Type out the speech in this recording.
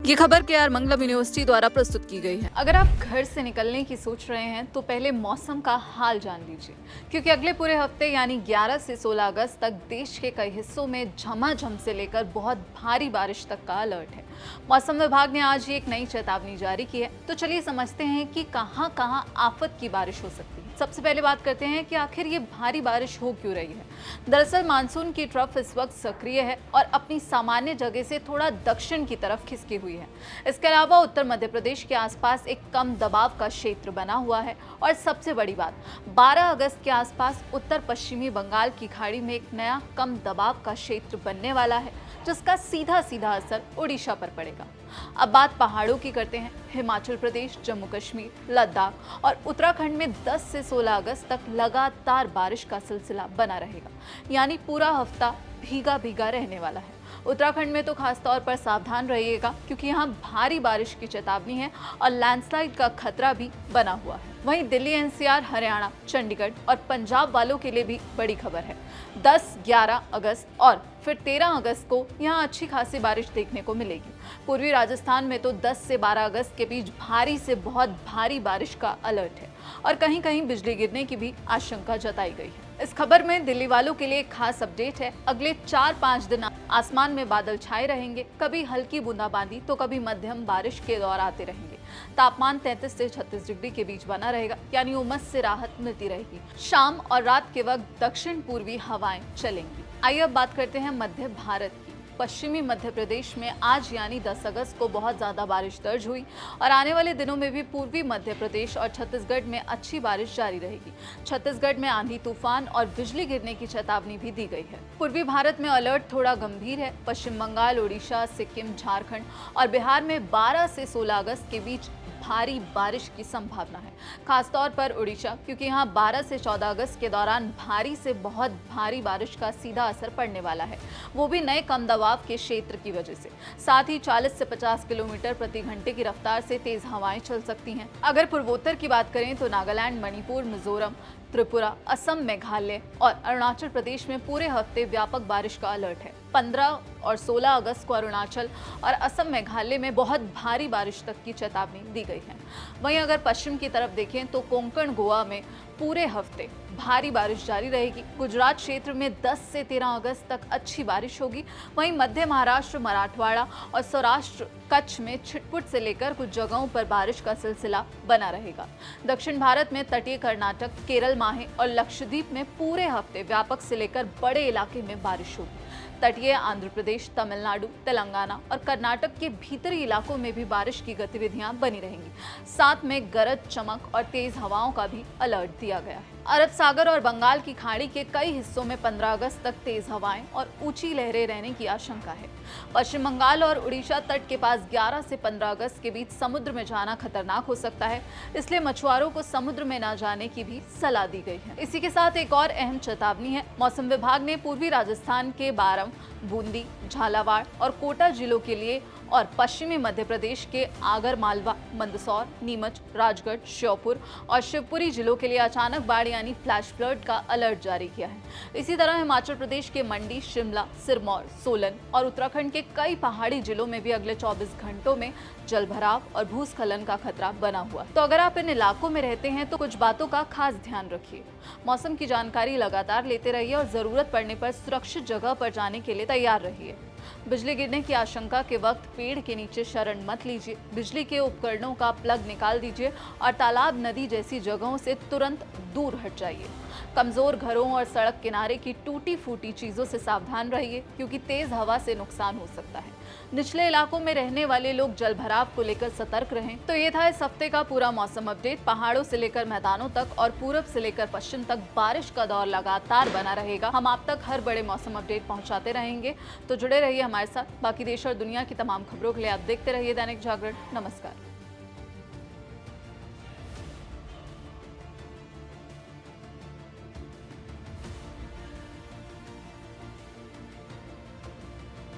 ये खबर केआर मंगलम यूनिवर्सिटी द्वारा प्रस्तुत की गई है। अगर आप घर से निकलने की सोच रहे हैं तो पहले मौसम का हाल जान लीजिए, क्योंकि अगले पूरे हफ्ते यानी 11 से 16 अगस्त तक देश के कई हिस्सों में झमाझम से लेकर बहुत भारी बारिश तक का अलर्ट है। मौसम विभाग ने आज ही एक नई चेतावनी जारी की है। तो चलिए समझते हैं कि कहां कहां आफत की बारिश हो सकती है। सबसे पहले बात करते हैं कि आखिर ये भारी बारिश हो क्यों रही है। दरअसल मानसून की ट्रफ इस वक्त सक्रिय है और अपनी सामान्य जगह से थोड़ा दक्षिण की तरफ खिसकी हुई है। इसके अलावा उत्तर मध्य प्रदेश के आसपास एक कम दबाव का क्षेत्र बना हुआ है और सबसे बड़ी बात 12 अगस्त के आसपास उत्तर पश्चिमी बंगाल की खाड़ी में एक नया कम दबाव का क्षेत्र बनने वाला है, जिसका सीधा सीधा असर ओडिशा पर पड़ेगा। अब बात पहाड़ों की करते हैं। हिमाचल प्रदेश, जम्मू कश्मीर, लद्दाख और उत्तराखंड में 10 से 16 अगस्त तक लगातार बारिश का सिलसिला बना रहेगा, यानी पूरा हफ्ता भीगा भीगा रहने वाला है। उत्तराखंड में तो खास तौर पर सावधान रहिएगा, क्योंकि यहाँ भारी बारिश की चेतावनी है और लैंडस्लाइड का खतरा भी बना हुआ है। वहीं दिल्ली, एनसीआर, हरियाणा, चंडीगढ़ और पंजाब वालों के लिए भी बड़ी खबर है। 10, 11 अगस्त और फिर 13 अगस्त को यहाँ अच्छी खासी बारिश देखने को मिलेगी। पूर्वी राजस्थान में तो 10 से 12 अगस्त के बीच भारी से बहुत भारी बारिश का अलर्ट है और कहीं कहीं बिजली गिरने की भी आशंका जताई गई है। इस खबर में दिल्ली वालों के लिए एक खास अपडेट है। अगले 4-5 दिन आसमान में बादल छाए रहेंगे, कभी हल्की बूंदाबांदी तो कभी मध्यम बारिश के दौर आते रहेंगे। तापमान 33 से 36 डिग्री के बीच बना रहेगा, यानी उमस से राहत मिलती रहेगी। शाम और रात के वक्त दक्षिण पूर्वी हवाएं चलेंगी। आइए अब बात करते हैं मध्य भारत की। पश्चिमी मध्य प्रदेश में आज यानी 10 अगस्त को बहुत ज़्यादा बारिश दर्ज हुई और आने वाले दिनों में भी पूर्वी मध्य प्रदेश और छत्तीसगढ़ में अच्छी बारिश जारी रहेगी। छत्तीसगढ़ में आंधी तूफान और बिजली गिरने की चेतावनी भी दी गई है। पूर्वी भारत में अलर्ट थोड़ा गंभीर है। पश्चिम बंगाल, उड़ीसा, सिक्किम, झारखंड और बिहार में 12 से 16 अगस्त के बीच भारी बारिश की संभावना है, खासतौर पर उड़ीसा, क्योंकि यहाँ 12 से 14 अगस्त के दौरान भारी से बहुत भारी बारिश का सीधा असर पड़ने वाला है, वो भी नए कम दबाव के क्षेत्र की वजह से। साथ ही 40 से 50 किलोमीटर प्रति घंटे की रफ्तार से तेज हवाएं चल सकती हैं। अगर पूर्वोत्तर की बात करें तो नागालैंड, मणिपुर, मिजोरम, त्रिपुरा, असम, मेघालय और अरुणाचल प्रदेश में पूरे हफ्ते व्यापक बारिश का अलर्ट है। 15 और 16 अगस्त को अरुणाचल और असम, मेघालय में बहुत भारी बारिश तक की चेतावनी दी गई है। वहीं अगर पश्चिम की तरफ देखें तो कोंकण, गोवा में पूरे हफ्ते भारी बारिश जारी रहेगी। गुजरात क्षेत्र में 10 से 13 अगस्त तक अच्छी बारिश होगी। वहीं मध्य महाराष्ट्र, मराठवाड़ा और सौराष्ट्र, कच्छ में छिटपुट से लेकर कुछ जगहों पर बारिश का सिलसिला बना रहेगा। दक्षिण भारत में तटीय कर्नाटक, केरल, माहे और लक्षद्वीप में पूरे हफ्ते व्यापक से लेकर बड़े इलाके में बारिश होगी। तटीय आंध्र प्रदेश, तमिलनाडु, तेलंगाना और कर्नाटक के भीतरी इलाकों में भी बारिश की गतिविधियां बनी रहेंगी। साथ में गरज, चमक और तेज हवाओं का भी अलर्ट दिया गया है। अरब सागर और बंगाल की खाड़ी के कई हिस्सों में 15 अगस्त तक तेज हवाएं और ऊंची लहरें रहने की आशंका है। पश्चिम बंगाल और उड़ीसा तट के पास 11 से 15 अगस्त के बीच समुद्र में जाना खतरनाक हो सकता है, इसलिए मछुआरों को समुद्र में न जाने की भी सलाह दी गई है। इसी के साथ एक और अहम चेतावनी है। मौसम विभाग ने पूर्वी राजस्थान के बारम, बूंदी, झालावाड़ और कोटा जिलों के लिए और पश्चिमी मध्य प्रदेश के आगर मालवा, मंदसौर, नीमच, राजगढ़, श्योपुर और शिवपुरी जिलों के लिए अचानक बाढ़ यानी फ्लैश फ्लड का अलर्ट जारी किया है। इसी तरह हिमाचल प्रदेश के मंडी, शिमला, सिरमौर, सोलन और उत्तराखंड के कई पहाड़ी जिलों में भी अगले 24 घंटों में जलभराव और भूस्खलन का खतरा बना हुआ है। तो अगर आप इन इलाकों में रहते हैं तो कुछ बातों का खास ध्यान रखिए। मौसम की जानकारी लगातार लेते रहिए और जरूरत पड़ने पर सुरक्षित जगह पर जाने के लिए तैयार रहिए। बिजली गिरने की आशंका के वक्त पेड़ के नीचे शरण मत लीजिए। बिजली के उपकरणों का प्लग निकाल दीजिए और तालाब, नदी जैसी जगहों से तुरंत दूर हट जाइए। कमजोर घरों और सड़क किनारे की टूटी फूटी चीजों से सावधान रहिए, क्योंकि तेज हवा से नुकसान हो सकता है। निचले इलाकों में रहने वाले लोग जलभराव को लेकर सतर्क रहें। तो ये था इस हफ्ते का पूरा मौसम अपडेट। पहाड़ों से लेकर मैदानों तक और पूरब से लेकर पश्चिम तक बारिश का दौर लगातार बना रहेगा। हम आप तक हर बड़े मौसम अपडेट पहुंचाते रहेंगे, तो जुड़े रहिए हमारे साथ। बाकी देश और दुनिया की तमाम खबरों के लिए आप देखते रहिए दैनिक जागरण। नमस्कार।